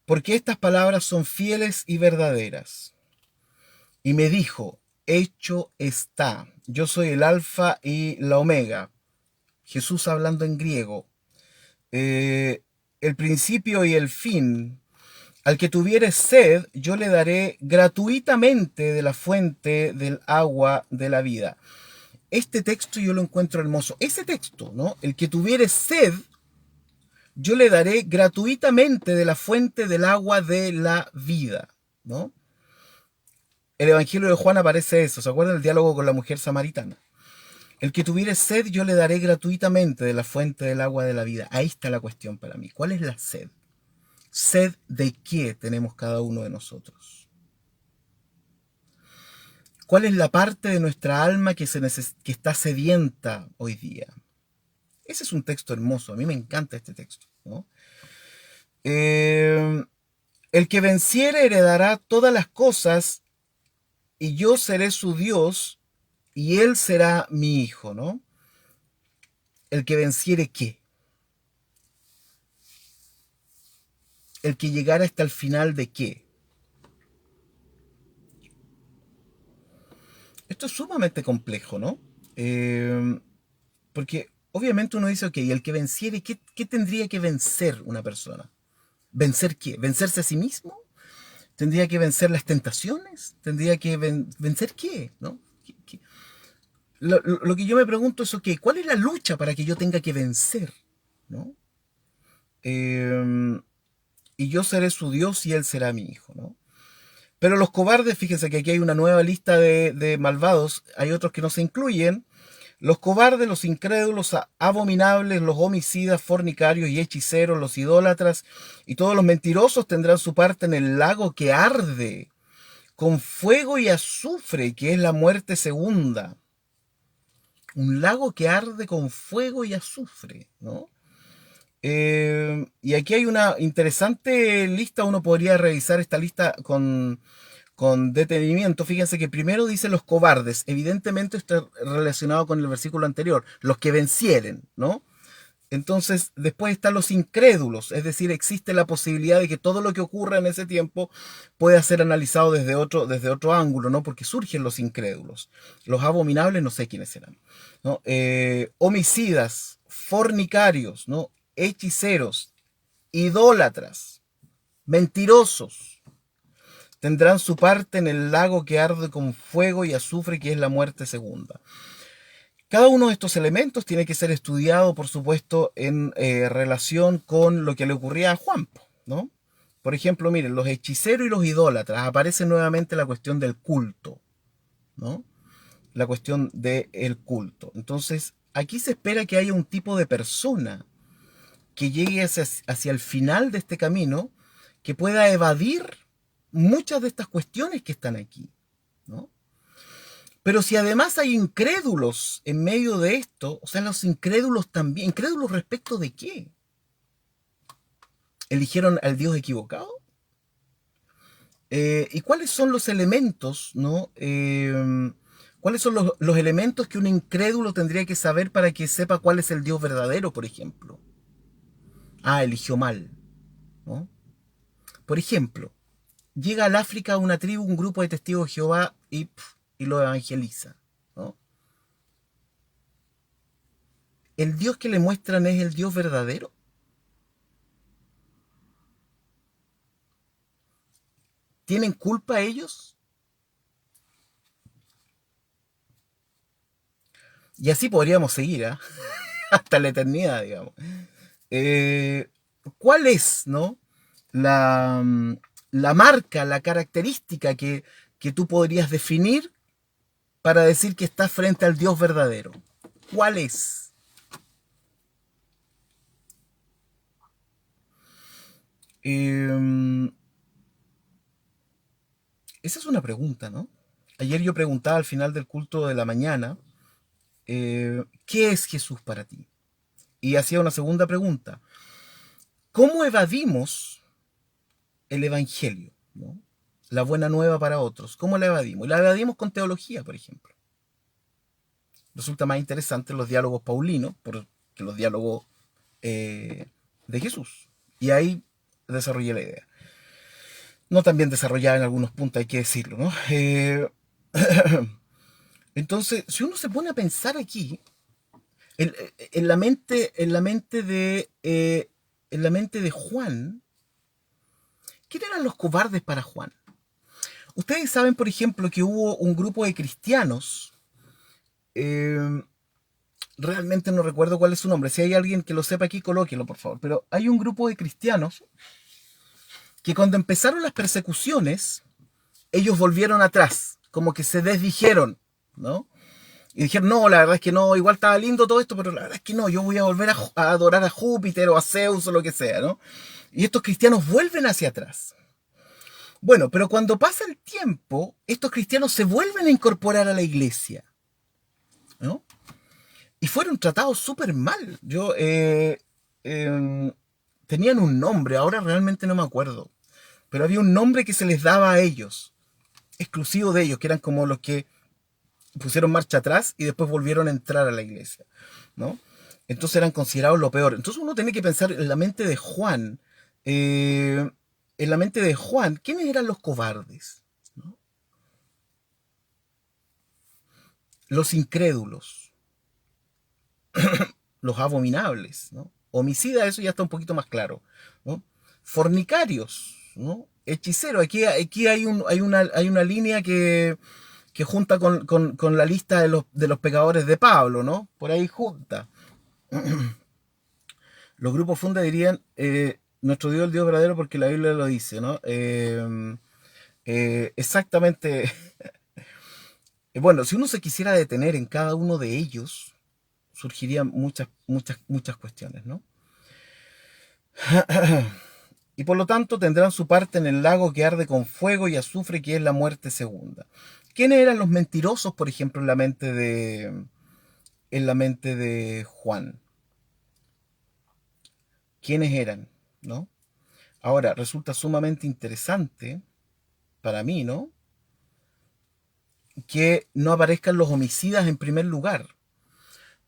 porque estas palabras son fieles y verdaderas. Y me dijo, hecho está, yo soy el alfa y la omega. Jesús hablando en griego. El principio y el fin. Al que tuviere sed, yo le daré gratuitamente de la fuente del agua de la vida. Este texto yo lo encuentro hermoso. Ese texto, ¿no? El que tuviere sed, yo le daré gratuitamente de la fuente del agua de la vida, ¿no? El Evangelio de Juan aparece eso. ¿Se acuerdan del diálogo con la mujer samaritana? El que tuviere sed, yo le daré gratuitamente de la fuente del agua de la vida. Ahí está la cuestión para mí. ¿Cuál es la sed? ¿Sed de qué tenemos cada uno de nosotros? ¿Cuál es la parte de nuestra alma que está sedienta hoy día? Ese es un texto hermoso. A mí me encanta este texto, ¿no? El que venciere heredará todas las cosas y yo seré su Dios y él será mi hijo, ¿no? El que venciere qué? El que llegara hasta el final de qué. Esto es sumamente complejo, ¿no? Porque obviamente uno dice, ok, el que venciere, ¿qué tendría que vencer una persona? ¿Vencer qué? ¿Vencerse a sí mismo? ¿Tendría que vencer las tentaciones? ¿Tendría que vencer qué? ¿No? Lo que yo me pregunto es, ok, ¿cuál es la lucha para que yo tenga que vencer? ¿No? Y yo seré su Dios y él será mi hijo, ¿no? Pero los cobardes, fíjense que aquí hay una nueva lista de malvados, hay otros que no se incluyen. Los cobardes, los incrédulos, abominables, los homicidas, fornicarios y hechiceros, los idólatras y todos los mentirosos tendrán su parte en el lago que arde con fuego y azufre, que es la muerte segunda. Un lago que arde con fuego y azufre, ¿no? Y aquí hay una interesante lista, uno podría revisar esta lista con detenimiento. Fíjense que primero dice los cobardes, evidentemente está relacionado con el versículo anterior, los que vencieren, ¿no? Entonces, después están los incrédulos, es decir, existe la posibilidad de que todo lo que ocurra en ese tiempo pueda ser analizado desde otro ángulo, ¿no? Porque surgen los incrédulos. Los abominables, no sé quiénes serán, ¿no? Homicidas, fornicarios, ¿no? Hechiceros, idólatras, mentirosos, tendrán su parte en el lago que arde con fuego y azufre, que es la muerte segunda. Cada uno de estos elementos tiene que ser estudiado, por supuesto, en relación con lo que le ocurría a Juan, ¿no? Por ejemplo, miren, los hechiceros y los idólatras, aparece nuevamente la cuestión del culto, ¿no? La cuestión del culto. Entonces, aquí se espera que haya un tipo de persona que llegue hacia el final de este camino, que pueda evadir muchas de estas cuestiones que están aquí, ¿no? Pero si además hay incrédulos en medio de esto, o sea, los incrédulos también, ¿incrédulos respecto de qué? ¿Eligieron al Dios equivocado? ¿Y cuáles son los elementos, ¿no? ¿Cuáles son los elementos que un incrédulo tendría que saber para que sepa cuál es el Dios verdadero, por ejemplo? Ah, eligió mal, ¿no? Por ejemplo, llega al África una tribu, un grupo de testigos de Jehová y lo evangeliza, ¿no? ¿El Dios que le muestran es el Dios verdadero? ¿Tienen culpa ellos? Y así podríamos seguir, ¿eh? Hasta la eternidad, digamos. Eh, ¿Cuál es, no? La marca, la característica que tú podrías definir para decir que estás frente al Dios verdadero? ¿Cuál es? Eh, Esa es una pregunta, ¿no? Ayer yo preguntaba al final del culto de la mañana, ¿qué es Jesús para ti? Y hacía una segunda pregunta, ¿cómo evadimos el Evangelio? ¿No? La buena nueva para otros. ¿Cómo la evadimos? Y la evadimos con teología, por ejemplo. Resulta más interesante los diálogos paulinos que los diálogos de Jesús. Y ahí desarrollé la idea. No tan bien desarrollada en algunos puntos, hay que decirlo, ¿no? Entonces, si uno se pone a pensar aquí, en la mente, en la mente de Juan, ¿quién eran los cobardes para Juan? Ustedes saben, por ejemplo, que hubo un grupo de cristianos, eh, realmente no recuerdo cuál es su nombre, si hay alguien que lo sepa aquí, colóquelo, por favor, pero hay un grupo de cristianos que cuando empezaron las persecuciones, ellos volvieron atrás, como que se desdijeron, ¿no? Y dijeron, no, la verdad es que no, igual estaba lindo todo esto, pero la verdad es que no, yo voy a volver a adorar a Júpiter o a Zeus o lo que sea, ¿no? Y estos cristianos vuelven hacia atrás. Bueno, pero cuando pasa el tiempo, estos cristianos se vuelven a incorporar a la iglesia, ¿no? Y fueron tratados súper mal. Tenían un nombre, ahora realmente no me acuerdo, pero había un nombre que se les daba a ellos, exclusivo de ellos, que eran como los que pusieron marcha atrás y después volvieron a entrar a la iglesia, ¿no? Entonces eran considerados lo peor. Entonces uno tiene que pensar en la mente de Juan, en la mente de Juan, ¿quiénes eran los cobardes? ¿No? Los incrédulos, los abominables, ¿no? Homicidas, eso ya está un poquito más claro, ¿no? Fornicarios, ¿no? Hechiceros, aquí hay una línea que junta con la lista de los pecadores de Pablo, ¿no? Por ahí junta. Los grupos funda dirían, nuestro Dios es el Dios verdadero porque la Biblia lo dice, ¿no? Exactamente. Bueno, si uno se quisiera detener en cada uno de ellos, surgirían muchas cuestiones, ¿no? Y por lo tanto tendrán su parte en el lago que arde con fuego y azufre, que es la muerte segunda. ¿Quiénes eran los mentirosos, por ejemplo, en la mente de Juan? ¿Quiénes eran? ¿No? Ahora, resulta sumamente interesante para mí, ¿no? Que no aparezcan los homicidas en primer lugar.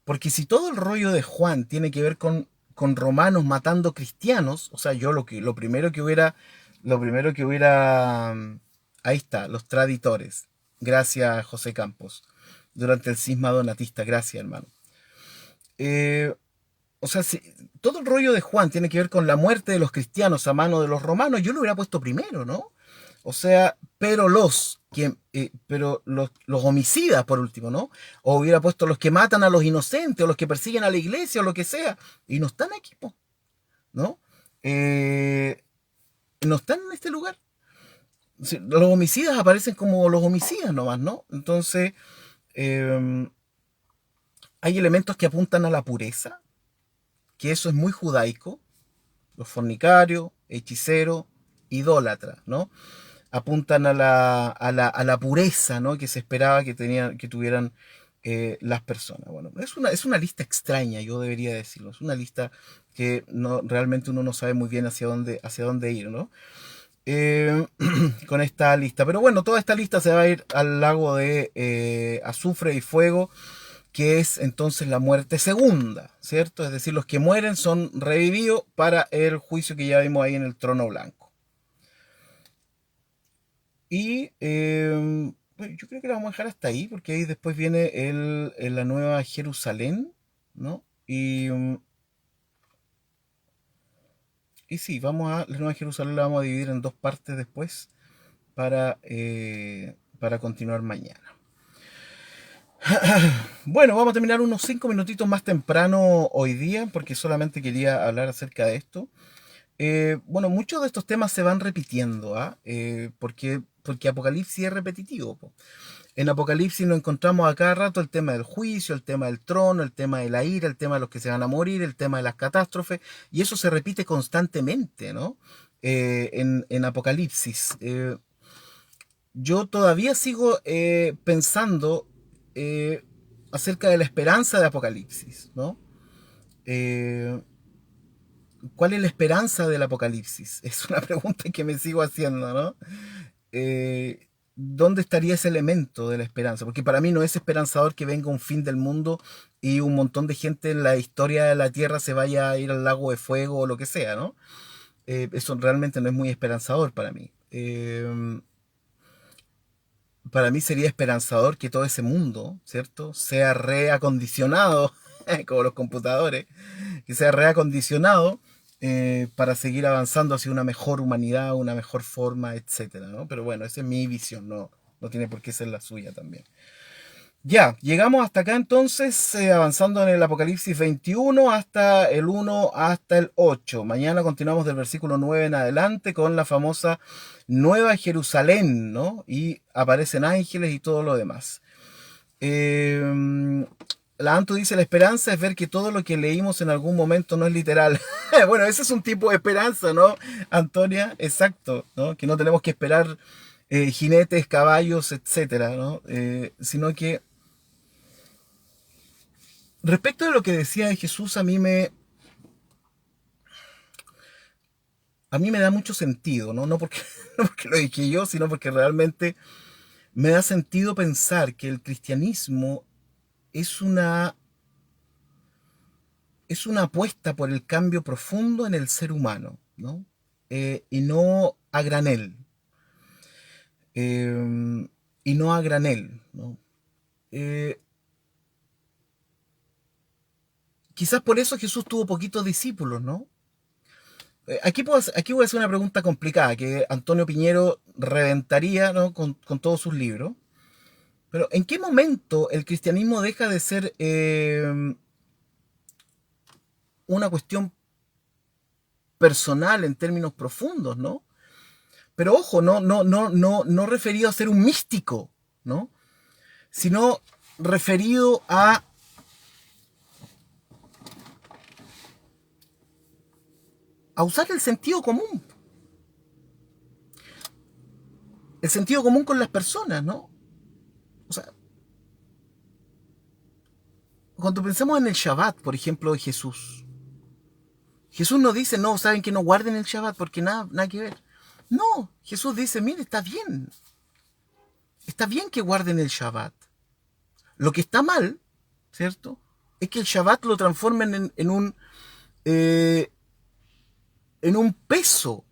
Porque si todo el rollo de Juan tiene que ver con romanos matando cristianos, o sea, yo lo primero que hubiera, ahí está, los traditores. Gracias, José Campos. Durante el cisma donatista, gracias, hermano. Eh, o sea, si todo el rollo de Juan tiene que ver con la muerte de los cristianos a mano de los romanos, yo lo hubiera puesto primero, ¿no? O sea, pero los homicidas por último, ¿no? O hubiera puesto los que matan a los inocentes, o los que persiguen a la iglesia, o lo que sea. Y no están aquí, ¿no? Eh, no están en este lugar. Sí, los homicidas aparecen como los homicidas nomás, ¿no? Entonces, eh, hay elementos que apuntan a la pureza, que eso es muy judaico, los fornicarios, hechiceros, idólatras, ¿no? Apuntan a la pureza, ¿no? Que se esperaba que tuvieran las personas. Bueno, es una lista extraña, yo debería decirlo. Es una lista que no, realmente uno no sabe muy bien hacia dónde ir, ¿no? Eh, con esta lista. Pero bueno, toda esta lista se va a ir al lago de azufre y fuego, que es entonces la muerte segunda, ¿cierto? Es decir, los que mueren son revividos para el juicio que ya vimos ahí en el trono blanco. Y bueno, yo creo que la vamos a dejar hasta ahí, porque ahí después viene la nueva Jerusalén, ¿no? Y sí, la nueva Jerusalén la vamos a dividir en dos partes después para continuar mañana. Bueno, vamos a terminar unos 5 minutitos más temprano hoy día, porque solamente quería hablar acerca de esto. Bueno, muchos de estos temas se van repitiendo, ¿ah? Porque porque Apocalipsis es repetitivo, po. En Apocalipsis nos encontramos a cada rato el tema del juicio, el tema del trono, el tema de la ira, el tema de los que se van a morir, el tema de las catástrofes, y eso se repite constantemente, ¿no? En Apocalipsis. Yo todavía sigo pensando acerca de la esperanza de Apocalipsis, ¿no? Eh, ¿Cuál es la esperanza del Apocalipsis? Es una pregunta que me sigo haciendo, ¿no? Eh, ¿Dónde estaría ese elemento de la esperanza? Porque para mí no es esperanzador que venga un fin del mundo y un montón de gente en la historia de la Tierra se vaya a ir al lago de fuego o lo que sea, ¿no? Eso realmente no es muy esperanzador para mí. Para mí sería esperanzador que todo ese mundo, ¿cierto? Sea reacondicionado, como los computadores, que sea reacondicionado para seguir avanzando hacia una mejor humanidad, una mejor forma, etcétera, ¿no? Pero bueno, esa es mi visión, no tiene por qué ser la suya también. Ya, llegamos hasta acá entonces, avanzando en el Apocalipsis 21 hasta el 1 hasta el 8. Mañana continuamos del versículo 9 en adelante con la famosa Nueva Jerusalén, ¿no? Y aparecen ángeles y todo lo demás. La Anto dice, la esperanza es ver que todo lo que leímos en algún momento no es literal. Bueno, ese es un tipo de esperanza, ¿no, Antonia? Exacto, ¿no? Que no tenemos que esperar jinetes, caballos, etcétera, ¿no? Sino que respecto de lo que decía de Jesús, a mí me da mucho sentido, ¿no? No porque, no porque lo dije yo, sino porque realmente me da sentido pensar que el cristianismo es una, es una apuesta por el cambio profundo en el ser humano, ¿no? Y no a granel. Y no a granel, ¿no? Eh, Quizás por eso Jesús tuvo poquitos discípulos, ¿no? Aquí voy a hacer una pregunta complicada que Antonio Piñero reventaría, ¿no? Con todos sus libros. Pero ¿en qué momento el cristianismo deja de ser una cuestión personal en términos profundos, ¿no? Pero ojo, no referido a ser un místico, ¿no? Sino referido a usar el sentido común. El sentido común con las personas, ¿no? O sea, cuando pensamos en el Shabbat, por ejemplo, de Jesús, Jesús no dice, no, saben que no guarden el Shabbat porque nada que ver. No, Jesús dice, mire, está bien que guarden el Shabbat. Lo que está mal, ¿cierto? Es que el Shabbat lo transformen eh, en un peso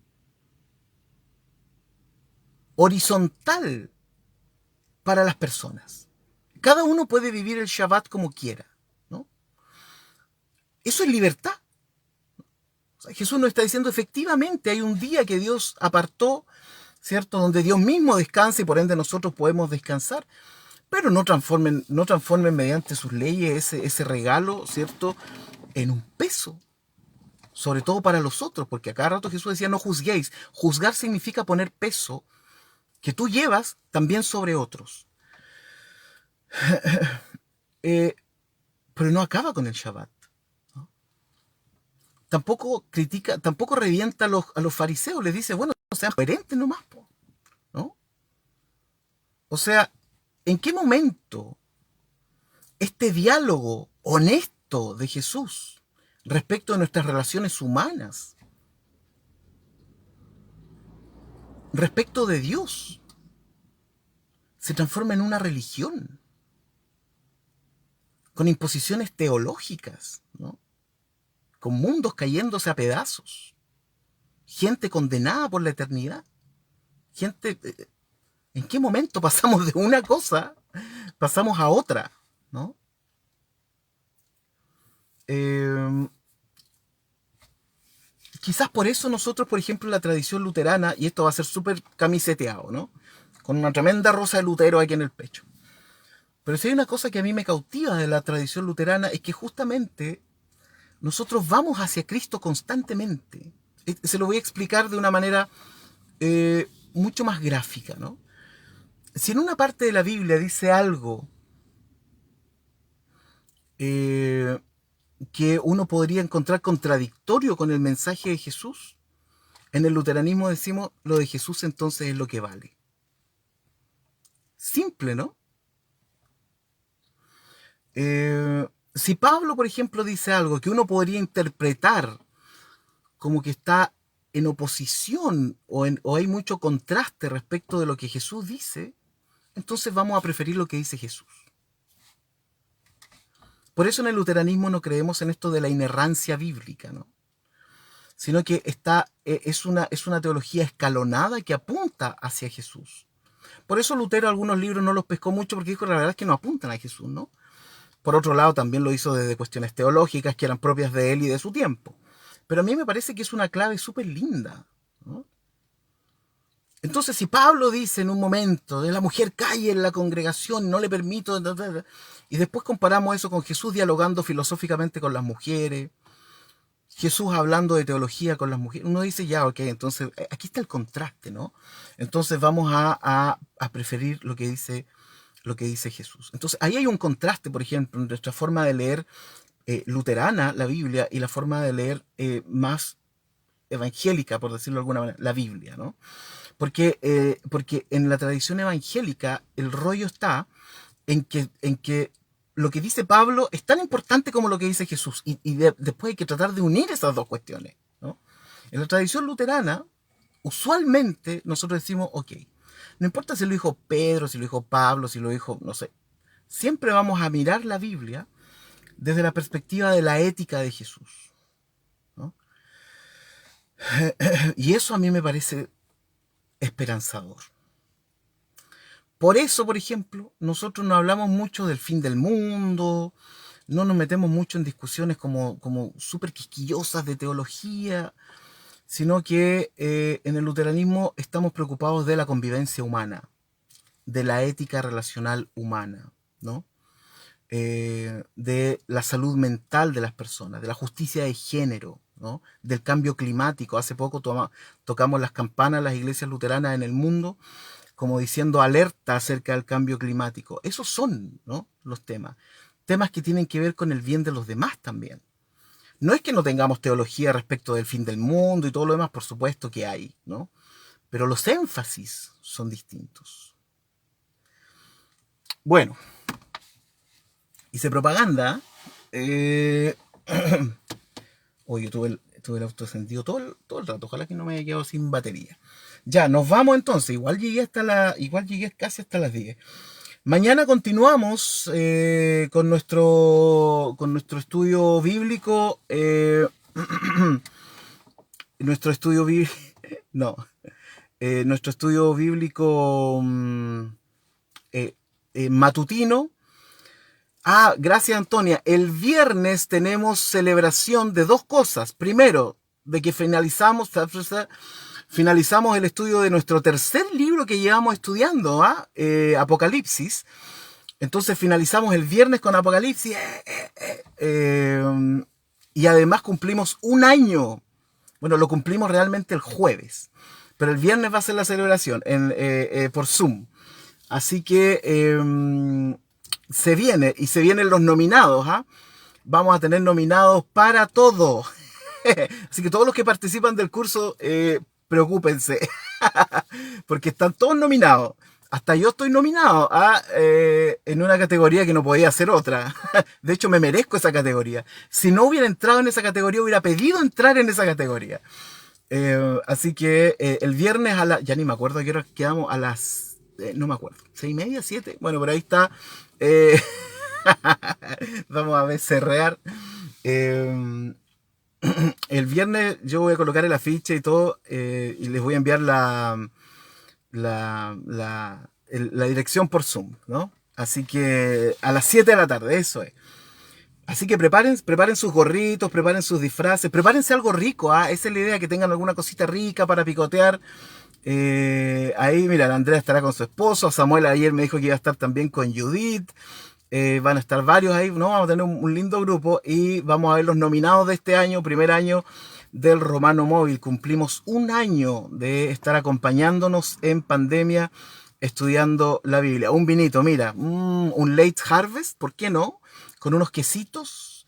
horizontal para las personas. Cada uno puede vivir el Shabbat como quiera, ¿no? Eso es libertad. O sea, Jesús nos está diciendo, efectivamente, hay un día que Dios apartó, ¿cierto? Donde Dios mismo descansa y por ende nosotros podemos descansar. Pero no transformen mediante sus leyes ese regalo, ¿cierto? En un peso. Sobre todo para los otros, porque a cada rato Jesús decía, no juzguéis. Juzgar significa poner peso que tú llevas también sobre otros. Pero no acaba con el Shabbat. ¿No? Tampoco revienta a los fariseos, les dice, bueno, sean coherentes nomás, ¿no? O sea, ¿en qué momento este diálogo honesto de Jesús respecto de nuestras relaciones humanas, respecto de Dios, se transforma en una religión, con imposiciones teológicas, ¿no? Con mundos cayéndose a pedazos, gente condenada por la eternidad, gente... ¿En qué momento pasamos de una cosa, pasamos a otra, ¿no? Quizás por eso nosotros, por ejemplo, en la tradición luterana, y esto va a ser súper camiseteado, ¿no? Con una tremenda rosa de Lutero aquí en el pecho. Pero si hay una cosa que a mí me cautiva de la tradición luterana es que justamente nosotros vamos hacia Cristo constantemente. Se lo voy a explicar de una manera mucho más gráfica, ¿no? si en una parte de la Biblia dice algo eh, que uno podría encontrar contradictorio con el mensaje de Jesús, en el luteranismo decimos lo de Jesús entonces es lo que vale. Simple, ¿no? Si Pablo, por ejemplo, dice algo que uno podría interpretar como que está en oposición o hay mucho contraste respecto de lo que Jesús dice, entonces vamos a preferir lo que dice Jesús. Por eso en el luteranismo no creemos en esto de la inerrancia bíblica, ¿no? Sino que es una teología escalonada que apunta hacia Jesús. Por eso Lutero algunos libros no los pescó mucho porque dijo la verdad es que no apuntan a Jesús, ¿no? Por otro lado también lo hizo desde cuestiones teológicas que eran propias de él y de su tiempo. Pero a mí me parece que es una clave súper linda, ¿no? Entonces, si Pablo dice en un momento de la mujer cae en la congregación, no le permito, y después comparamos eso con Jesús dialogando filosóficamente con las mujeres, Jesús hablando de teología con las mujeres, uno dice ya, ok, entonces aquí está el contraste, ¿no? Entonces vamos a preferir lo que dice Jesús. Entonces ahí hay un contraste, por ejemplo, en nuestra forma de leer luterana la Biblia y la forma de leer más evangélica, por decirlo de alguna manera, la Biblia, ¿no? Porque en la tradición evangélica el rollo está en que lo que dice Pablo es tan importante como lo que dice Jesús. Y después hay que tratar de unir esas dos cuestiones, ¿no? En la tradición luterana, usualmente nosotros decimos, ok, no importa si lo dijo Pedro, si lo dijo Pablo, si lo dijo, no sé, siempre vamos a mirar la Biblia desde la perspectiva de la ética de Jesús, ¿no? Y eso a mí me parece esperanzador. Por eso, por ejemplo, nosotros no hablamos mucho del fin del mundo, no nos metemos mucho en discusiones como súper quisquillosas de teología, sino que en el luteranismo estamos preocupados de la convivencia humana, de la ética relacional humana, ¿no? De la salud mental de las personas, de la justicia de género, ¿no? Del cambio climático. Hace poco tocamos las campanas las iglesias luteranas en el mundo como diciendo alerta acerca del cambio climático. Esos son, ¿no?, los temas. Temas que tienen que ver con el bien de los demás también. No es que no tengamos teología respecto del fin del mundo y todo lo demás, por supuesto que hay, ¿no? Pero los énfasis son distintos. Bueno, hice propaganda. Oye, tuve el auto encendido todo el rato. Ojalá que no me haya quedado sin batería. Ya, nos vamos entonces. Igual llegué casi hasta las 10. Mañana continuamos con nuestro estudio bíblico. Nuestro estudio bíblico. No. Nuestro estudio bíblico matutino. Ah, gracias Antonia. El viernes tenemos celebración de dos cosas. Primero, de que finalizamos el estudio de nuestro tercer libro que llevamos estudiando, Apocalipsis. Entonces finalizamos el viernes con Apocalipsis. Y además cumplimos un año. Bueno, lo cumplimos realmente el jueves. Pero el viernes va a ser la celebración por Zoom. Así que se vienen los nominados. Vamos a tener nominados para todo. Así que todos los que participan del curso, preocúpense. Porque están todos nominados. Hasta yo estoy nominado en una categoría que no podía ser otra. De hecho, me merezco esa categoría. Si no hubiera entrado en esa categoría, hubiera pedido entrar en esa categoría. Así que el viernes ya ni me acuerdo a qué hora quedamos, a las... no me acuerdo, 6:30, 7. Bueno, por ahí está. Vamos a ver, cerrar. El viernes yo voy a colocar el afiche y todo, y les voy a enviar la dirección por Zoom, ¿no? Así que a las 7 de la tarde, eso es. Así que preparen sus gorritos, preparen sus disfraces, prepárense algo rico, esa es la idea, que tengan alguna cosita rica para picotear. Ahí, mira, la Andrea estará con su esposo, Samuel ayer me dijo que iba a estar también con Judith, van a estar varios ahí, ¿no? Vamos a tener un lindo grupo y vamos a ver los nominados de este año, primer año del Romano Móvil. Cumplimos un año de estar acompañándonos en pandemia estudiando la Biblia. Un vinito, mira, un late harvest, ¿por qué no? Con unos quesitos.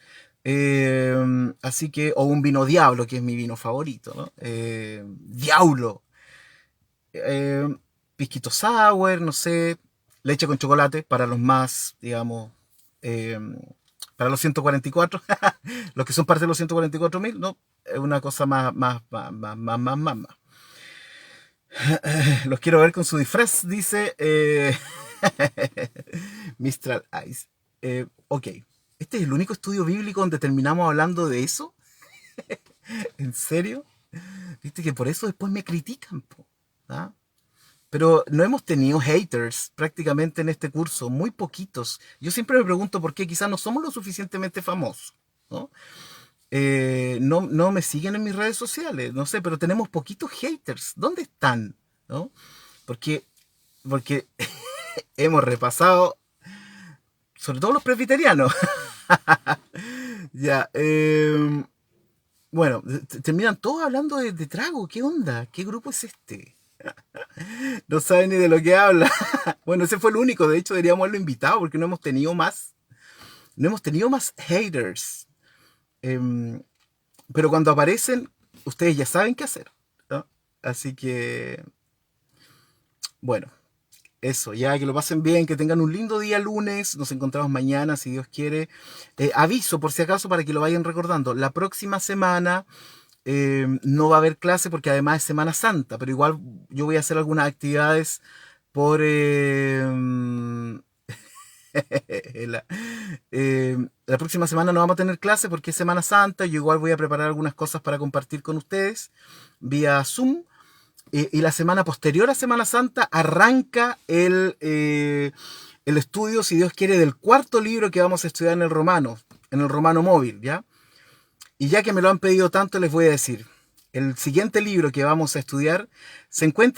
Así que, o un vino Diablo, que es mi vino favorito, ¿no? Diablo. Eh, Pisquito sour, no sé. Leche con chocolate para los más, digamos, eh, para los 144, los que son parte de los 144.000, ¿no? Es una cosa más. Los quiero ver con su disfraz, dice Mistral Ice. Ok, ¿este es el único estudio bíblico donde terminamos hablando de eso? ¿En serio? Viste que por eso después me critican, po, ¿ah? Pero no hemos tenido haters prácticamente en este curso, muy poquitos. Yo siempre me pregunto por qué, quizás no somos lo suficientemente famosos, ¿no? No me siguen en mis redes sociales, no sé, pero tenemos poquitos haters. ¿Dónde están? ¿No? Porque, porque hemos repasado, sobre todo los presbiterianos. Ya, bueno, terminan todos hablando de trago. ¿Qué onda? ¿Qué grupo es este? No saben ni de lo que habla. Bueno, ese fue el único. De hecho, deberíamos haberlo invitado porque no hemos tenido más. No hemos tenido más haters. Em, pero cuando aparecen, ustedes ya saben qué hacer, ¿no? Así que, bueno, eso, ya que lo pasen bien, que tengan un lindo día lunes. Nos encontramos mañana, si Dios quiere. Aviso, por si acaso, para que lo vayan recordando. La próxima semana no va a haber clase porque además es Semana Santa, pero igual yo voy a hacer algunas actividades por... la, la próxima semana no vamos a tener clase porque es Semana Santa. Yo igual voy a preparar algunas cosas para compartir con ustedes vía Zoom. Y la semana posterior a Semana Santa arranca el estudio, si Dios quiere, del cuarto libro que vamos a estudiar en el Romano Móvil, ¿ya? Y ya que me lo han pedido tanto, les voy a decir, el siguiente libro que vamos a estudiar se encuentra